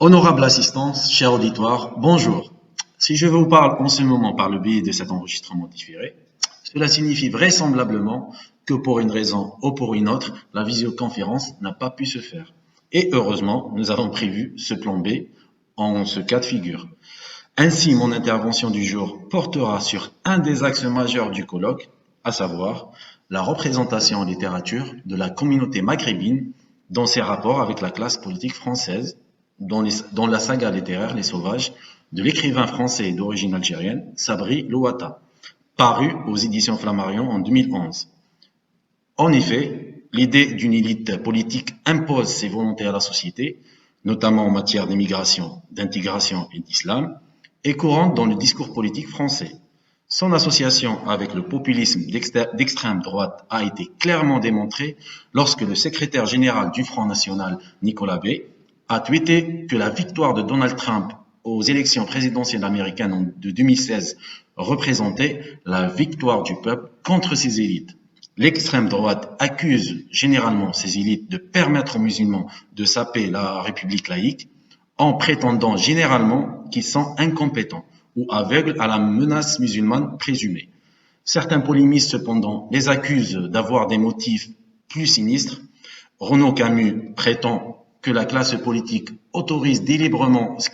Honorable assistance, cher auditoire, bonjour. Si je vous parle en ce moment par le biais de cet enregistrement différé, cela signifie vraisemblablement que pour une raison ou pour une autre, la visioconférence n'a pas pu se faire. Et heureusement, nous avons prévu ce plan B en ce cas de figure. Ainsi, mon intervention du jour portera sur un des axes majeurs du colloque, à savoir la représentation en littérature de la communauté maghrébine dans ses rapports avec la classe politique française, dans la saga littéraire Les Sauvages de l'écrivain français d'origine algérienne Sabri Louata, paru aux éditions Flammarion en 2011. En effet, l'idée d'une élite politique impose ses volontés à la société, notamment en matière d'immigration, d'intégration et d'islam, est courante dans le discours politique français. Son association avec le populisme d'extrême droite a été clairement démontrée lorsque le secrétaire général du Front National, Nicolas B., a tweeté que la victoire de Donald Trump aux élections présidentielles américaines de 2016 représentait la victoire du peuple contre ses élites. L'extrême droite accuse généralement ces élites de permettre aux musulmans de saper la République laïque en prétendant généralement qu'ils sont incompétents ou aveugles à la menace musulmane présumée. Certains polémistes cependant les accusent d'avoir des motifs plus sinistres. Renaud Camus prétend que la classe politique autorise délibérément ce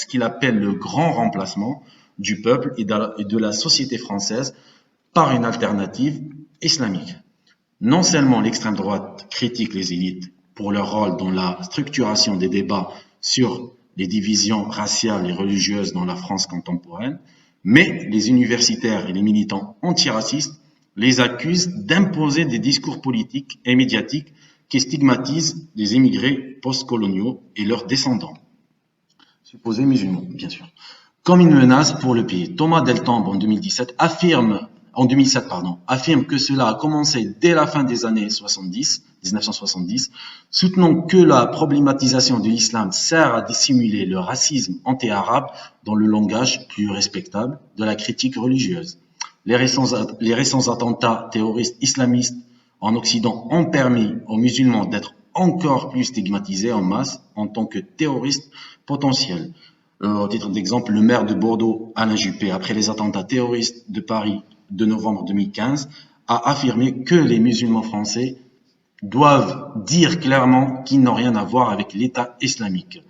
qu'il appelle le grand remplacement du peuple et de la société française par une alternative islamique. Non seulement l'extrême droite critique les élites pour leur rôle dans la structuration des débats sur les divisions raciales et religieuses dans la France contemporaine, mais les universitaires et les militants antiracistes les accusent d'imposer des discours politiques et médiatiques qui stigmatisent les immigrés postcoloniaux et leurs descendants, supposés musulmans, bien sûr, comme une menace pour le pays. Thomas Deltombe, en 2007, affirme que cela a commencé dès la fin des années 1970, soutenant que la problématisation de l'islam sert à dissimuler le racisme anti-arabe dans le langage plus respectable de la critique religieuse. Les récents attentats terroristes islamistes en Occident ont permis aux musulmans d'être encore plus stigmatisés en masse en tant que terroristes potentiels. Au titre d'exemple, le maire de Bordeaux, Alain Juppé, après les attentats terroristes de Paris de novembre 2015, a affirmé que les musulmans français doivent dire clairement qu'ils n'ont rien à voir avec l'État islamique.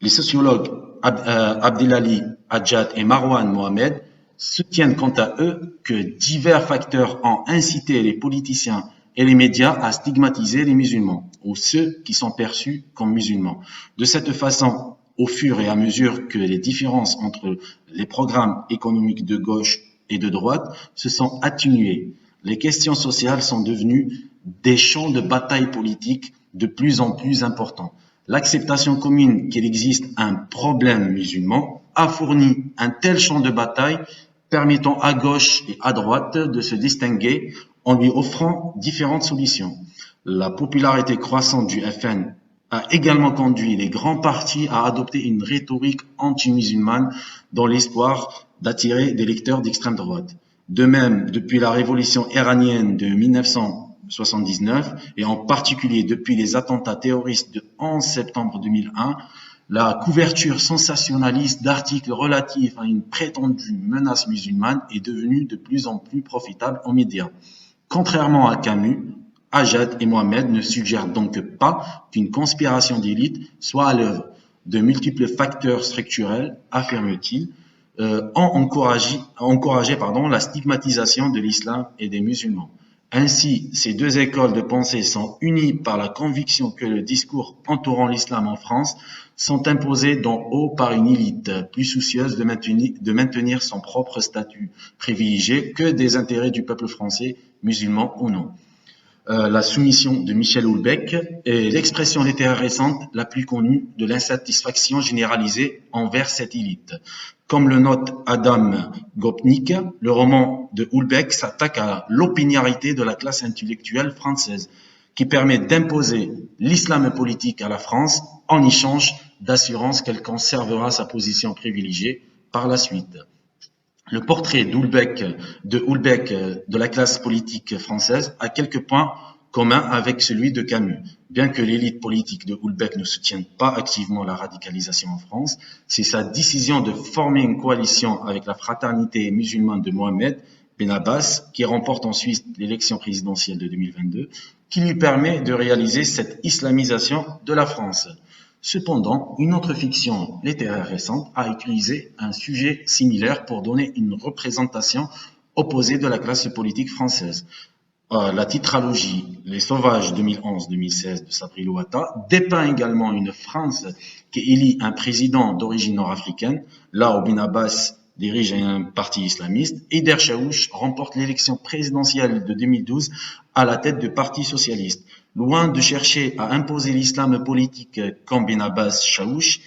Les sociologues Abdelali Hadjad et Marwan Mohamed soutiennent quant à eux que divers facteurs ont incité les politiciens et les médias à stigmatiser les musulmans ou ceux qui sont perçus comme musulmans. De cette façon, au fur et à mesure que les différences entre les programmes économiques de gauche et de droite se sont atténuées, les questions sociales sont devenues des champs de bataille politique de plus en plus importants. L'acceptation commune qu'il existe un problème musulman a fourni un tel champ de bataille permettant à gauche et à droite de se distinguer en lui offrant différentes solutions. La popularité croissante du FN a également conduit les grands partis à adopter une rhétorique anti-musulmane dans l'espoir d'attirer des lecteurs d'extrême droite. De même, depuis la révolution iranienne de 1979 et en particulier depuis les attentats terroristes de 11 septembre 2001, la couverture sensationnaliste d'articles relatifs à une prétendue menace musulmane est devenue de plus en plus profitable aux médias. Contrairement à Camus, Hadjad et Mohamed ne suggèrent donc pas qu'une conspiration d'élite soit à l'œuvre. De multiples facteurs structurels, affirme-t-il, ont encouragé la stigmatisation de l'islam et des musulmans. Ainsi, ces deux écoles de pensée sont unies par la conviction que le discours entourant l'islam en France sont imposés d'en haut par une élite plus soucieuse de maintenir son propre statut privilégié que des intérêts du peuple français, musulman ou non. La soumission de Michel Houellebecq est l'expression littéraire récente la plus connue de l'insatisfaction généralisée envers cette élite. Comme le note Adam Gopnik, le roman de Houellebecq s'attaque à l'opiniâtreté de la classe intellectuelle française, qui permet d'imposer l'islam politique à la France en échange d'assurance qu'elle conservera sa position privilégiée par la suite. Le portrait de Houellebecq de la classe politique française a quelques points commun avec celui de Camus. Bien que l'élite politique de Houellebecq ne soutienne pas activement la radicalisation en France, c'est sa décision de former une coalition avec la fraternité musulmane de Mohamed Ben Abbas, qui remporte ensuite l'élection présidentielle de 2022, qui lui permet de réaliser cette islamisation de la France. Cependant, une autre fiction littéraire récente a utilisé un sujet similaire pour donner une représentation opposée de la classe politique française. La titralogie Les Sauvages 2011-2016 de Sabri Louata dépeint également une France qui élit un président d'origine nord-africaine, là où Ben Abbas dirige un parti islamiste, et Der Chaouch remporte l'élection présidentielle de 2012 à la tête du Parti socialiste. Loin de chercher à imposer l'islam politique comme Ben Abbas Chaouch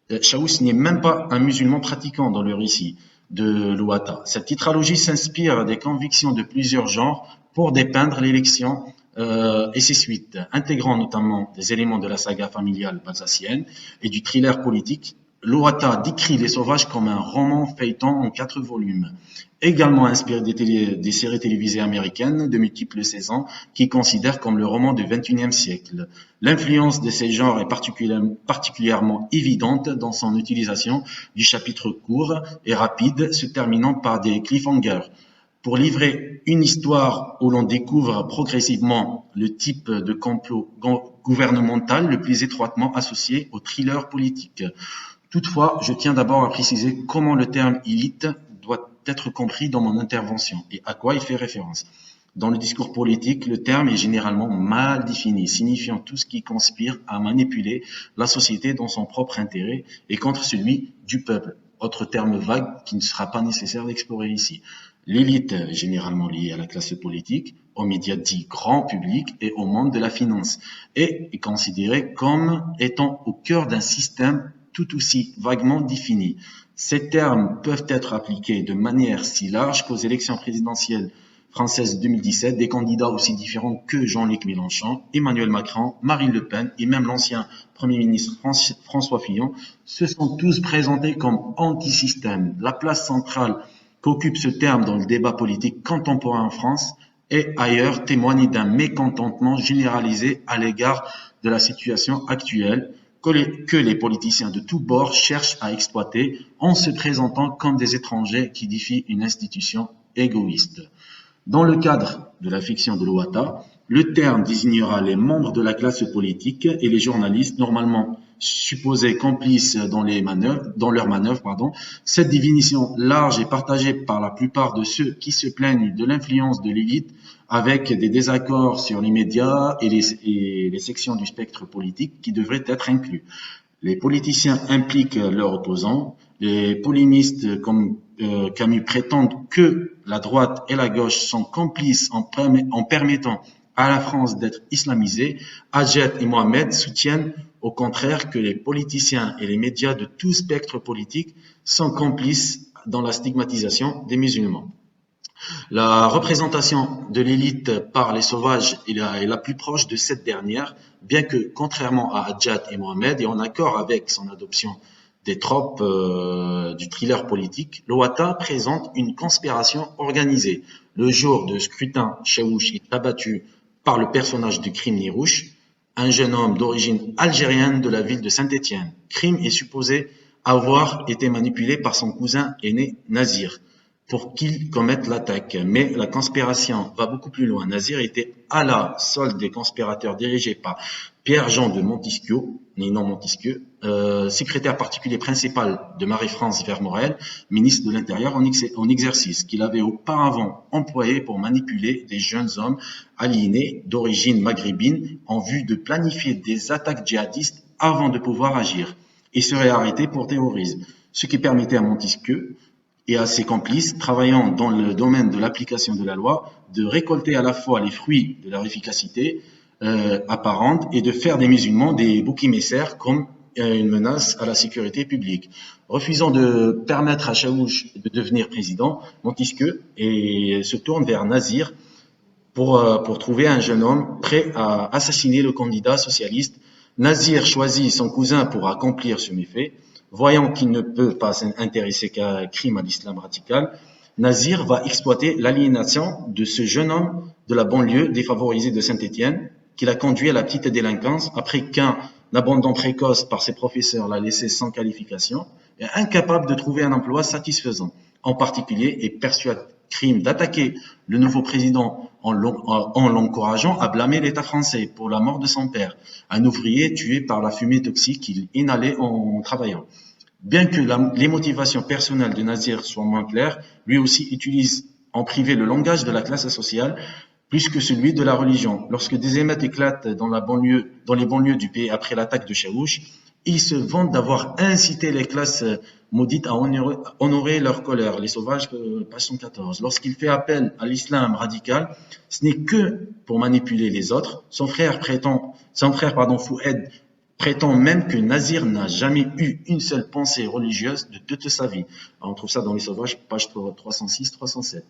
n'est même pas un musulman pratiquant dans le récit de Louata. Cette titralogie s'inspire des convictions de plusieurs genres pour dépeindre l'élection et ses suites, intégrant notamment des éléments de la saga familiale alsacienne et du thriller politique. Louata décrit Les Sauvages comme un roman feuilleton en 4 volumes, également inspiré des séries télévisées américaines de multiples saisons qui considèrent comme le roman du XXIe siècle. L'influence de ces genres est particulièrement évidente dans son utilisation du chapitre court et rapide, se terminant par des cliffhangers. Pour livrer une histoire où l'on découvre progressivement le type de complot gouvernemental le plus étroitement associé au thriller politique. Toutefois, je tiens d'abord à préciser comment le terme élite doit être compris dans mon intervention et à quoi il fait référence. Dans le discours politique, le terme est généralement mal défini, signifiant tout ce qui conspire à manipuler la société dans son propre intérêt et contre celui du peuple. Autre terme vague qui ne sera pas nécessaire d'explorer ici. L'élite, généralement liée à la classe politique, aux médias dits grand public et au monde de la finance, est considérée comme étant au cœur d'un système tout aussi vaguement défini. Ces termes peuvent être appliqués de manière si large qu'aux élections présidentielles françaises de 2017, des candidats aussi différents que Jean-Luc Mélenchon, Emmanuel Macron, Marine Le Pen et même l'ancien Premier ministre François Fillon se sont tous présentés comme anti-système. La place centrale qu'occupe ce terme dans le débat politique contemporain en France et ailleurs témoigne d'un mécontentement généralisé à l'égard de la situation actuelle que les politiciens de tous bords cherchent à exploiter en se présentant comme des étrangers qui défient une institution égoïste. Dans le cadre de la fiction de Louata, le terme désignera les membres de la classe politique et les journalistes normalement supposés complices dans leurs manœuvres. Cette définition large est partagée par la plupart de ceux qui se plaignent de l'influence de l'élite avec des désaccords sur les médias et les sections du spectre politique qui devraient être inclus. Les politiciens impliquent leurs opposants, les polémistes comme Camus prétendent que la droite et la gauche sont complices en permettant à la France d'être islamisée. Hadjet et Mohamed soutiennent au contraire que les politiciens et les médias de tout spectre politique sont complices dans la stigmatisation des musulmans. La représentation de l'élite par les sauvages est la plus proche de cette dernière, bien que, contrairement à Hadjat et Mohamed, et en accord avec son adoption des tropes du thriller politique, Louata présente une conspiration organisée. Le jour de scrutin, Chaouch est abattu par le personnage de Krim Nirouche, un jeune homme d'origine algérienne de la ville de Saint-Étienne. Krim est supposé avoir été manipulé par son cousin aîné Nazir pour qu'il commette l'attaque. Mais la conspiration va beaucoup plus loin. Nazir était à la solde des conspirateurs dirigés par Pierre-Jean de Montesquieu, secrétaire particulier principal de Marie-France Vermorel, ministre de l'Intérieur en exercice, qu'il avait auparavant employé pour manipuler des jeunes hommes aliénés d'origine maghrébine en vue de planifier des attaques djihadistes avant de pouvoir agir et serait arrêté pour terrorisme, ce qui permettait à Montesquieu et à ses complices, travaillant dans le domaine de l'application de la loi, de récolter à la fois les fruits de leur efficacité apparente et de faire des musulmans des boucs émissaires comme une menace à la sécurité publique. Refusant de permettre à Chaouch de devenir président, Montesquieu se tourne vers Nazir pour trouver un jeune homme prêt à assassiner le candidat socialiste. Nazir choisit son cousin pour accomplir ce méfait. Voyant qu'il ne peut pas s'intéresser qu'à un crime à l'islam radical, Nazir va exploiter l'aliénation de ce jeune homme de la banlieue défavorisée de Saint-Étienne, qui l'a conduit à la petite délinquance après qu'un abandon précoce par ses professeurs l'a laissé sans qualification et incapable de trouver un emploi satisfaisant. En particulier, et persuade Crime d'attaquer le nouveau président en l'encourageant à blâmer l'État français pour la mort de son père, un ouvrier tué par la fumée toxique qu'il inhalait en travaillant. Bien que les motivations personnelles de Nazir soient moins claires, lui aussi utilise en privé le langage de la classe sociale plus que celui de la religion. Lorsque des émeutes éclatent dans les banlieues du pays après l'attaque de Chaouch, ils se vantent d'avoir incité les classes maudites à honorer leur colère. Les Sauvages, page 114. Lorsqu'il fait appel à l'islam radical, ce n'est que pour manipuler les autres. Son frère Foued prétend même que Nazir n'a jamais eu une seule pensée religieuse de toute sa vie. Alors, on trouve ça dans Les Sauvages, page 306-307.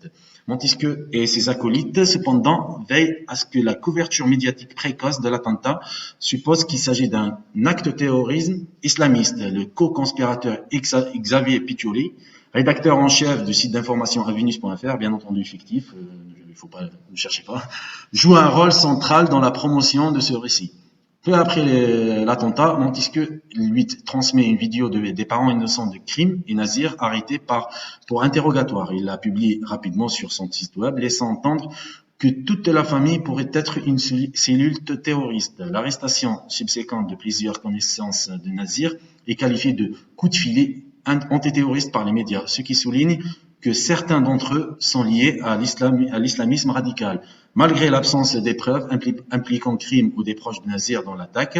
Montesquieu et ses acolytes, cependant, veillent à ce que la couverture médiatique précoce de l'attentat suppose qu'il s'agit d'un acte terrorisme islamiste. Le co-conspirateur Xavier Piccioli, rédacteur en chef du site d'information avenus.fr, bien entendu fictif, il ne faut pas, ne cherchez pas, joue un rôle central dans la promotion de ce récit. Peu après l'attentat, Montesquieu lui transmet une vidéo des parents innocents de Crime et Nazir arrêtés pour interrogatoire. Il la publie rapidement sur son site web, laissant entendre que toute la famille pourrait être une cellule terroriste. L'arrestation subséquente de plusieurs connaissances de Nazir est qualifiée de coup de filet antiterroriste par les médias, ce qui souligne que certains d'entre eux sont liés à l'islamisme radical. Malgré l'absence des preuves impliquant Crime ou des proches de Nazir dans l'attaque,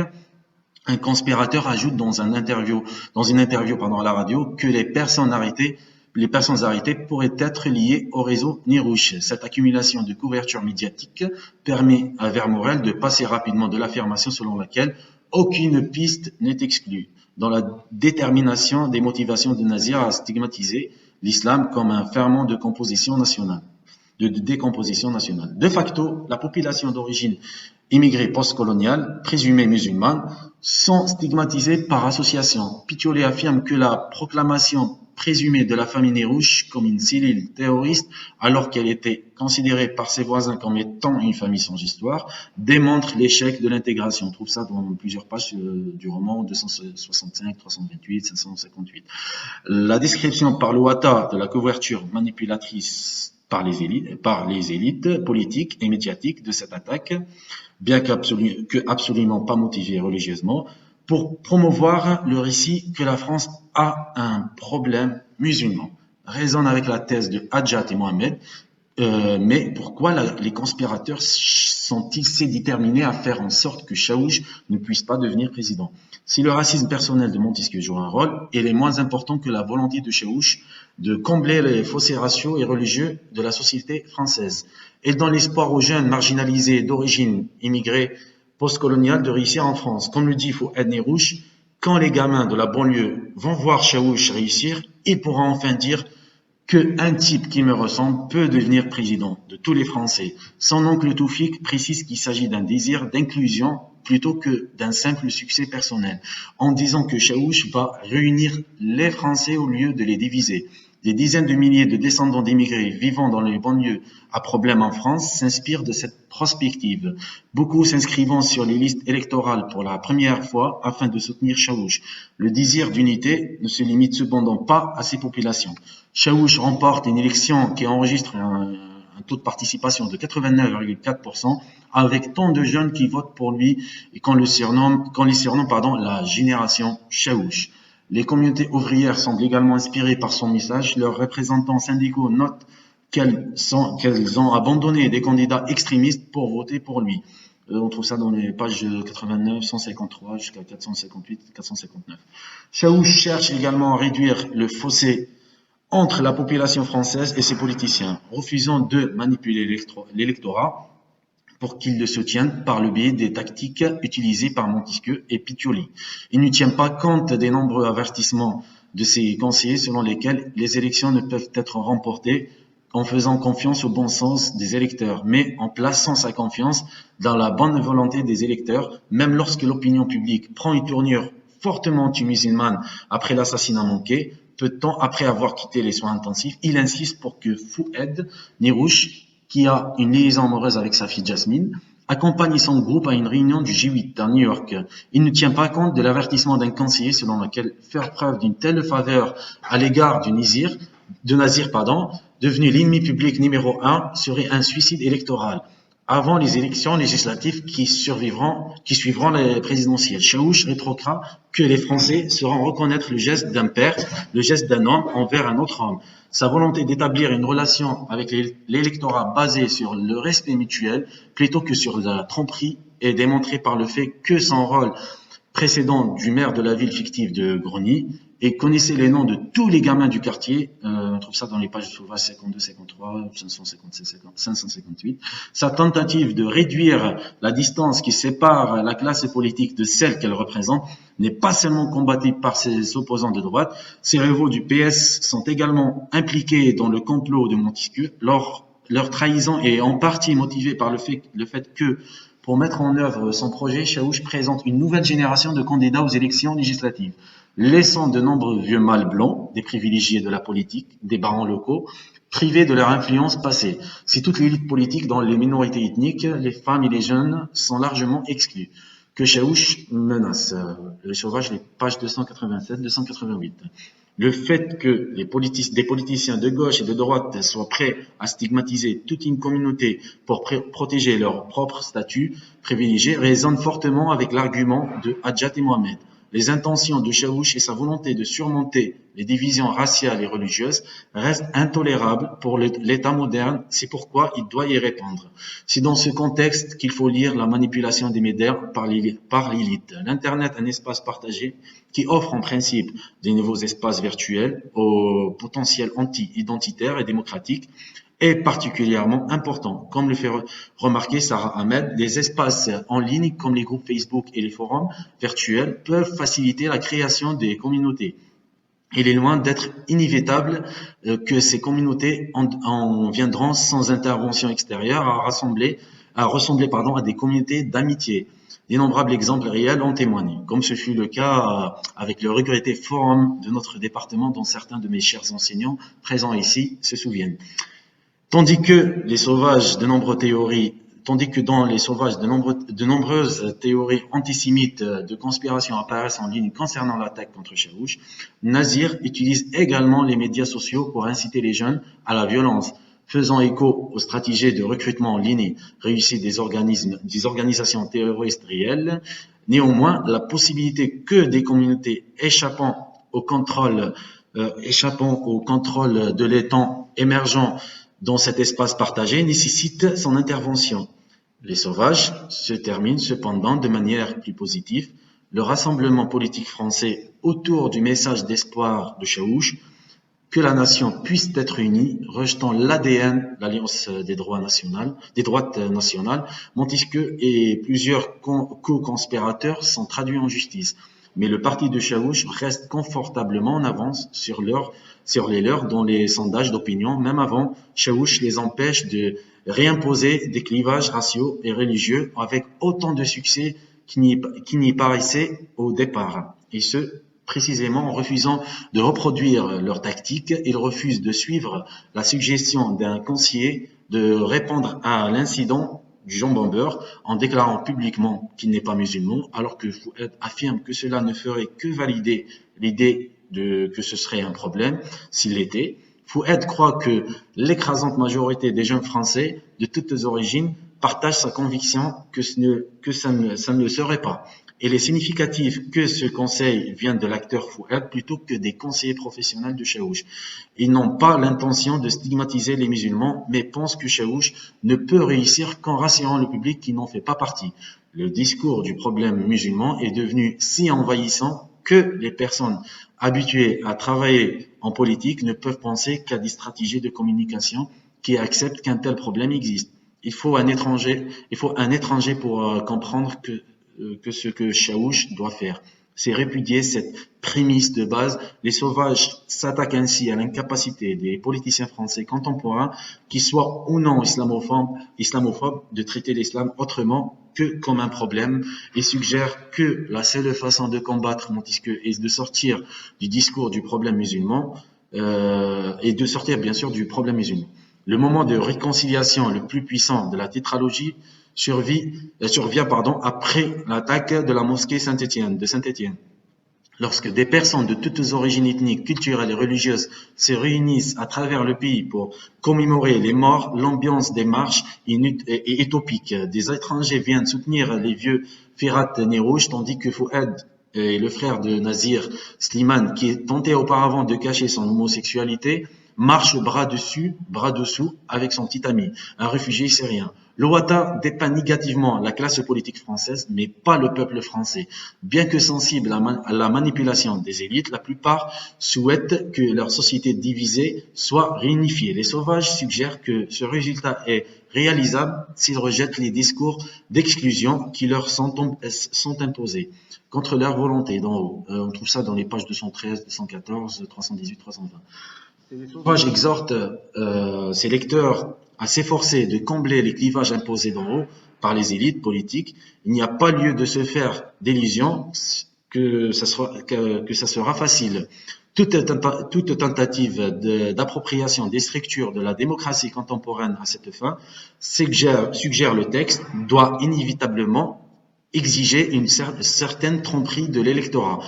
un conspirateur ajoute dans une interview à la radio que les personnes arrêtées pourraient être liées au réseau Nirouche. Cette accumulation de couverture médiatique permet à Vermorel de passer rapidement de l'affirmation selon laquelle aucune piste n'est exclue, dans la détermination des motivations de Nazir à stigmatiser l'islam comme un ferment de décomposition nationale. De facto, la population d'origine immigrée postcoloniale, présumée musulmane, sont stigmatisées par association. Piccioli affirme que la proclamation présumée de la famille Nirouche comme une cellule terroriste, alors qu'elle était considérée par ses voisins comme étant une famille sans histoire, démontre l'échec de l'intégration. On trouve ça dans plusieurs pages du roman 265, 328, 558. La description par l'Ouattara de la couverture manipulatrice par les élites politiques et médiatiques de cette attaque, bien qu'absolument pas motivée religieusement, pour promouvoir le récit que la France a un problème musulman. Résonne avec la thèse de Hadjat et Mohamed, mais pourquoi les conspirateurs sont-ils si déterminés à faire en sorte que Chaouch ne puisse pas devenir président? Si le racisme personnel de Montesquieu joue un rôle, il est moins important que la volonté de Chaouch de combler les fossés raciaux et religieux de la société française, et dans l'espoir aux jeunes marginalisés d'origine immigrée postcoloniale de réussir en France. Comme le dit Fouad Nirouche, quand les gamins de la banlieue vont voir Chaouch réussir, ils pourront enfin dire qu'un type qui me ressemble peut devenir président de tous les Français. Son oncle Toufik précise qu'il s'agit d'un désir d'inclusion plutôt que d'un simple succès personnel, en disant que Chaouch va réunir les Français au lieu de les diviser. Des dizaines de milliers de descendants d'immigrés vivant dans les banlieues à problème en France s'inspirent de cette prospective, beaucoup s'inscrivant sur les listes électorales pour la première fois afin de soutenir Chaouch. Le désir d'unité ne se limite cependant pas à ces populations. Chaouch remporte une élection qui enregistre un taux de participation de 89,4% avec tant de jeunes qui votent pour lui et qu'on les surnomme la génération Chaouch. Les communautés ouvrières semblent également inspirées par son message. Leurs représentants syndicaux notent qu'elles ont abandonné des candidats extrémistes pour voter pour lui. On trouve ça dans les pages 89, 153 jusqu'à 458, 459. Chaouch cherche également à réduire le fossé entre la population française et ses politiciens, refusant de manipuler l'électorat pour qu'il le soutienne par le biais des tactiques utilisées par Montesquieu et Piccioli. Il ne tient pas compte des nombreux avertissements de ses conseillers selon lesquels les élections ne peuvent être remportées en faisant confiance au bon sens des électeurs, mais en plaçant sa confiance dans la bonne volonté des électeurs, même lorsque l'opinion publique prend une tournure fortement anti-musulmane après l'assassinat manqué. Peu de temps après avoir quitté les soins intensifs, il insiste pour que Fouad Nirouche qui a une liaison amoureuse avec sa fille Jasmine, accompagne son groupe à une réunion du G8 à New York. Il ne tient pas compte de l'avertissement d'un conseiller selon lequel faire preuve d'une telle faveur à l'égard de Nazir, devenu l'ennemi public numéro un, serait un suicide électoral avant les élections législatives qui suivront les présidentielles. Chaouch rétorqua que les Français sauront reconnaître le geste d'un père, le geste d'un homme envers un autre homme. Sa volonté d'établir une relation avec l'électorat basée sur le respect mutuel plutôt que sur la tromperie est démontrée par le fait que son rôle précédent du maire de la ville fictive de Grogny et connaissait les noms de tous les gamins du quartier. On trouve ça dans les pages sauvages 52, 53, 557, 558. Sa tentative de réduire la distance qui sépare la classe politique de celle qu'elle représente n'est pas seulement combattue par ses opposants de droite. Ses rivaux du PS sont également impliqués dans le complot de Montesquieu. Leur trahison est en partie motivée par le fait que, pour mettre en œuvre son projet, Chaouch présente une nouvelle génération de candidats aux élections législatives, laissant de nombreux vieux mâles blancs, des privilégiés de la politique, des barons locaux, privés de leur influence passée. Si toute l'élite politique, dont les minorités ethniques, les femmes et les jeunes, sont largement exclus, que Chaouch menace. Les sauvages, les pages 287, 288. Le fait que des politiciens de gauche et de droite soient prêts à stigmatiser toute une communauté pour protéger leur propre statut privilégié résonne fortement avec l'argument de Hadjat et Mohamed. Les intentions de Chaouch et sa volonté de surmonter les divisions raciales et religieuses restent intolérables pour l'État moderne, c'est pourquoi il doit y répondre. C'est dans ce contexte qu'il faut lire la manipulation des médias par l'élite. L'Internet, un espace partagé qui offre en principe des nouveaux espaces virtuels au potentiel anti-identitaire et démocratique, est particulièrement important. Comme le fait remarquer Sarah Ahmed, les espaces en ligne comme les groupes Facebook et les forums virtuels peuvent faciliter la création des communautés. Il est loin d'être inévitable que ces communautés en viendront sans intervention extérieure à ressembler à des communautés d'amitié. D'innombrables exemples réels en témoignent, comme ce fut le cas avec le regretté forum de notre département dont certains de mes chers enseignants présents ici se souviennent. Tandis que dans les sauvages, de nombreuses théories antisémites de conspiration apparaissent en ligne concernant l'attaque contre Chaouch, Nazir utilise également les médias sociaux pour inciter les jeunes à la violence, faisant écho aux stratégies de recrutement en ligne réussies des organisations terroristes réelles. Néanmoins, la possibilité que des communautés échappant au contrôle de l'État émergent dans cet espace partagé nécessite son intervention. Les sauvages se terminent cependant de manière plus positive. Le rassemblement politique français autour du message d'espoir de Chaouch, que la nation puisse être unie, rejetant l'ADN, l'Alliance des droites nationales, Montesquieu et plusieurs co-conspirateurs sont traduits en justice. Mais le parti de Chaouch reste confortablement en avance sur les leurs dans les sondages d'opinion, même avant Chaouch les empêche de réimposer des clivages raciaux et religieux avec autant de succès qu'il n'y paraissait au départ. Et ce, précisément en refusant de reproduire leur tactique, ils refusent de suivre la suggestion d'un conseiller de répondre à l'incident du jambon beurre en déclarant publiquement qu'il n'est pas musulman, alors que Fouad affirme que cela ne ferait que valider l'idée que ce serait un problème s'il l'était. Fouad croit que l'écrasante majorité des jeunes Français de toutes origines partagent sa conviction que ça ne le serait pas. Il est significatif que ce conseil vienne de l'acteur Fouad plutôt que des conseillers professionnels de Chaouch. Ils n'ont pas l'intention de stigmatiser les musulmans, mais pensent que Chaouch ne peut réussir qu'en rassurant le public qui n'en fait pas partie. Le discours du problème musulman est devenu si envahissant que les personnes habituées à travailler en politique ne peuvent penser qu'à des stratégies de communication qui acceptent qu'un tel problème existe. Il faut un étranger pour comprendre que ce que Chaouch doit faire. C'est répudier cette prémisse de base. Les sauvages s'attaquent ainsi à l'incapacité des politiciens français contemporains, qu'ils soient ou non islamophobes, de traiter l'islam autrement que comme un problème et suggèrent que la seule façon de combattre Montesquieu est de sortir du discours du problème musulman et de sortir bien sûr du problème musulman. Le moment de réconciliation le plus puissant de la tétralogie survient après l'attaque de la mosquée de Saint-Étienne. Lorsque des personnes de toutes origines ethniques, culturelles et religieuses se réunissent à travers le pays pour commémorer les morts, l'ambiance des marches est utopique. Des étrangers viennent soutenir les vieux Ferhat Nez-Rouge, tandis que Fouad et le frère de Nazir Slimane, qui tentait auparavant de cacher son homosexualité, marche bras dessus, bras dessous avec son petit ami, un réfugié syrien. L'Ouattara dépeint négativement la classe politique française, mais pas le peuple français. Bien que sensible à la manipulation des élites, la plupart souhaitent que leur société divisée soit réunifiée. Les sauvages suggèrent que ce résultat est réalisable s'ils rejettent les discours d'exclusion qui leur sont imposés contre leur volonté d'en haut. On trouve ça dans les pages 213, 214, 318, 320. Les sauvages exhortent ses lecteurs à s'efforcer de combler les clivages imposés d'en haut par les élites politiques. Il n'y a pas lieu de se faire d'illusions que ça sera facile. Toute tentative d'appropriation des structures de la démocratie contemporaine à cette fin, suggère le texte, doit inévitablement exiger une certaine tromperie de l'électorat,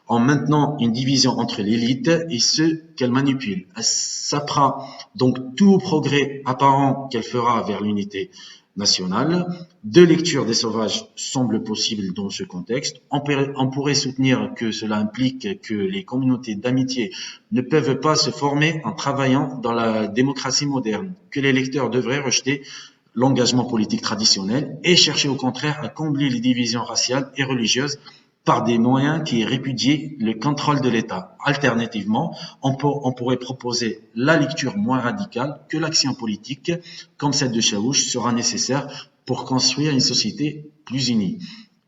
en maintenant une division entre l'élite et ceux qu'elle manipule. Elle sapera donc tout progrès apparent qu'elle fera vers l'unité nationale. Deux lectures des sauvages semblent possibles dans ce contexte. On pourrait soutenir que cela implique que les communautés d'amitié ne peuvent pas se former en travaillant dans la démocratie moderne, que les lecteurs devraient rejeter l'engagement politique traditionnel et chercher au contraire à combler les divisions raciales et religieuses par des moyens qui répudient le contrôle de l'État. Alternativement, on pourrait proposer la lecture moins radicale que l'action politique, comme celle de Chaouch, sera nécessaire pour construire une société plus unie,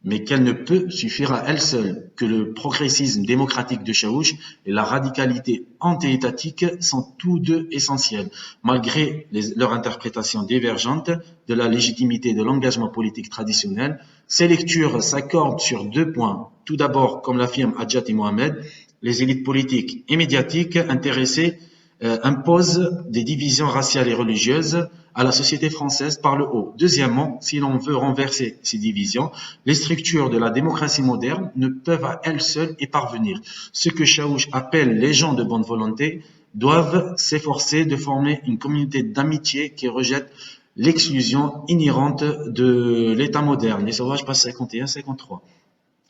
mais qu'elle ne peut suffire à elle seule, que le progressisme démocratique de Chaouch et la radicalité anti-étatique sont tous deux essentiels, malgré leur interprétation divergente de la légitimité de l'engagement politique traditionnel. Ces lectures s'accordent sur deux points. Tout d'abord, comme l'affirme Hadjati Mohamed, les élites politiques et médiatiques intéressées imposent des divisions raciales et religieuses à la société française par le haut. Deuxièmement, si l'on veut renverser ces divisions, les structures de la démocratie moderne ne peuvent à elles seules y parvenir. Ce que Chaouch appelle les gens de bonne volonté doivent s'efforcer de former une communauté d'amitié qui rejette l'exclusion inhérente de l'État moderne. Les sauvages, pages 51-53.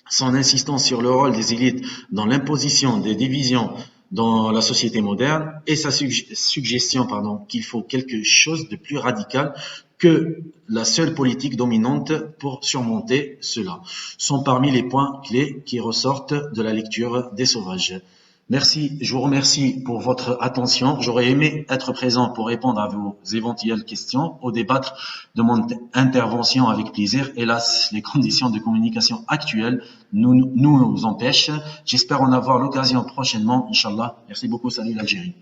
Son insistance sur le rôle des élites dans l'imposition des divisions dans la société moderne et sa suggestion qu'il faut quelque chose de plus radical que la seule politique dominante pour surmonter cela sont parmi les points clés qui ressortent de la lecture des sauvages. Merci, je vous remercie pour votre attention. J'aurais aimé être présent pour répondre à vos éventuelles questions, ou débattre de mon intervention avec plaisir. Hélas, les conditions de communication actuelles nous empêchent. J'espère en avoir l'occasion prochainement, Inch'Allah. Merci beaucoup, salut l'Algérie.